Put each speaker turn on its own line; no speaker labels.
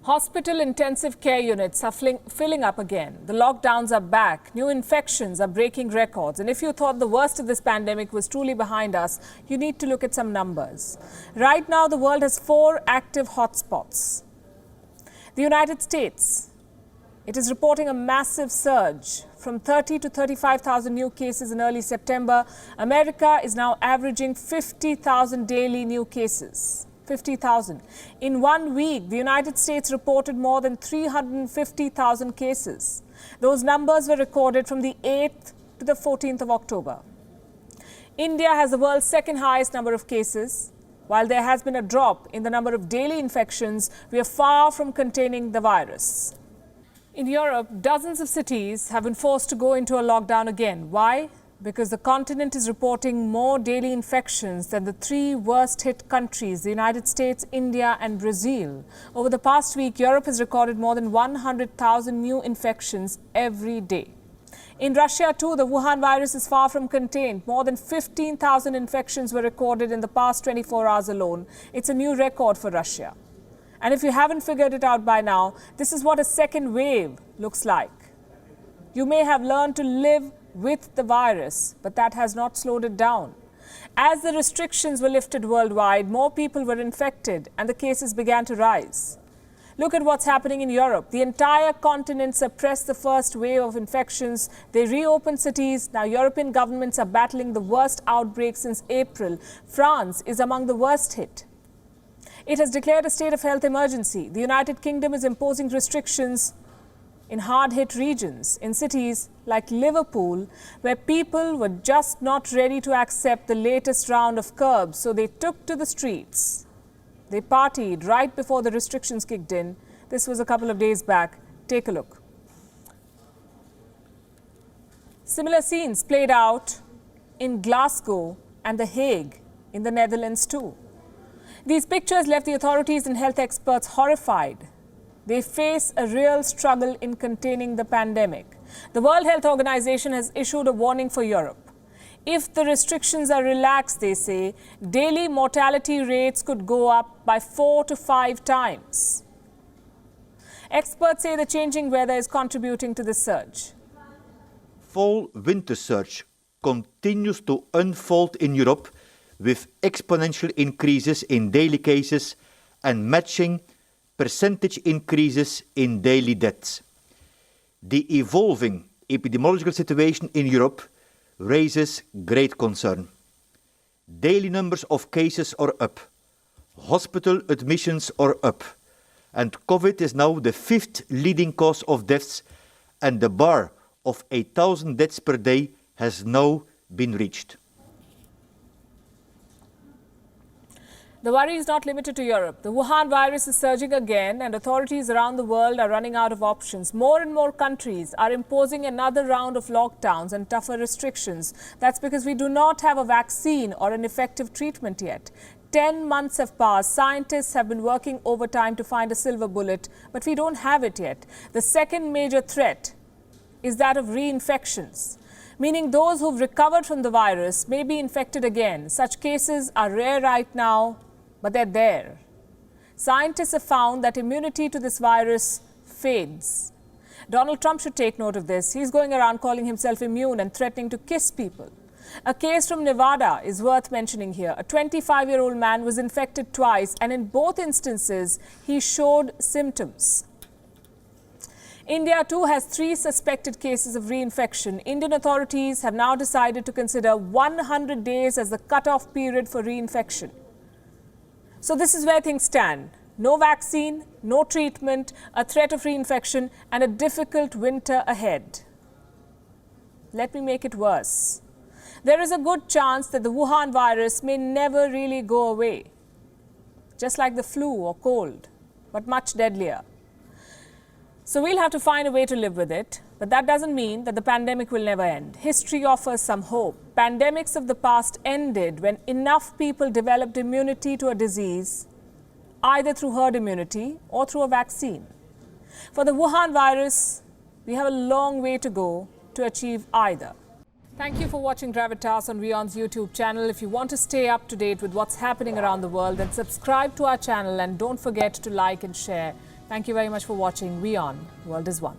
Hospital intensive care units are filling up again. The lockdowns are back. New infections are breaking records. And if you thought the worst of this pandemic was truly behind us, you need to look at some numbers. Right now, the world has 4 active hotspots. The United States, it is reporting a massive surge from 30 to 35,000 new cases in early September. America is now averaging 50,000 daily new cases. 50,000. In 1 week, the United States reported more than 350,000 cases. Those numbers were recorded from the 8th to the 14th of October. India has the world's second highest number of cases. While there has been a drop in the number of daily infections, we are far from containing the virus. In Europe, dozens of cities have been forced to go into a lockdown again. Why? Because the continent is reporting more daily infections than the 3 worst-hit countries, the United States, India and Brazil. Over the past week, Europe has recorded more than 100,000 new infections every day. In Russia, too, the Wuhan virus is far from contained. More than 15,000 infections were recorded in the past 24 hours alone. It's a new record for Russia. And if you haven't figured it out by now, this is what a second wave looks like. You may have learned to live with the virus, but that has not slowed it down. As the restrictions were lifted worldwide, more people were infected and the cases began to rise. Look at what's happening in Europe. The entire continent suppressed the first wave of infections. They reopened cities. Now European governments are battling the worst outbreak since April. France is among the worst hit. It has declared a state of health emergency. The United Kingdom is imposing restrictions in hard-hit regions, in cities like Liverpool, where people were just not ready to accept the latest round of curbs, so they took to the streets. They partied right before the restrictions kicked in. This was a couple of days back. Take a look. Similar scenes played out in Glasgow and The Hague in the Netherlands too. These pictures left the authorities and health experts horrified. They face a real struggle in containing the pandemic. The World Health Organization has issued a warning for Europe. If the restrictions are relaxed, they say, daily mortality rates could go up by 4 to 5 times. Experts say the changing weather is contributing to this surge.
Fall-winter surge continues to unfold in Europe with exponential increases in daily cases and matching percentage increases in daily deaths. The evolving epidemiological situation in Europe raises great concern. Daily numbers of cases are up, hospital admissions are up, and COVID is now the 5th leading cause of deaths, and the bar of 8,000 deaths per day has now been reached.
The worry is not limited to Europe. The Wuhan virus is surging again and authorities around the world are running out of options. More and more countries are imposing another round of lockdowns and tougher restrictions. That's because we do not have a vaccine or an effective treatment yet. 10 months have passed. Scientists have been working overtime to find a silver bullet, but we don't have it yet. The second major threat is that of reinfections, meaning those who've recovered from the virus may be infected again. Such cases are rare right now, but they're there. Scientists have found that immunity to this virus fades. Donald Trump should take note of this. He's going around calling himself immune and threatening to kiss people. A case from Nevada is worth mentioning here. A 25-year-old man was infected twice, and in both instances, he showed symptoms. India too has 3 suspected cases of reinfection. Indian authorities have now decided to consider 100 days as the cutoff period for reinfection. So this is where things stand. No vaccine, no treatment, a threat of reinfection, and a difficult winter ahead. Let me make it worse. There is a good chance that the Wuhan virus may never really go away, just like the flu or cold, but much deadlier. So we'll have to find a way to live with it, but that doesn't mean that the pandemic will never end. History offers some hope. Pandemics of the past ended when enough people developed immunity to a disease, either through herd immunity or through a vaccine. For the Wuhan virus, we have a long way to go to achieve either. Thank you for watching Gravitas on WION's YouTube channel. If you want to stay up to date with what's happening around the world, then subscribe to our channel and don't forget to like and share. Thank you very much for watching WION. World is One.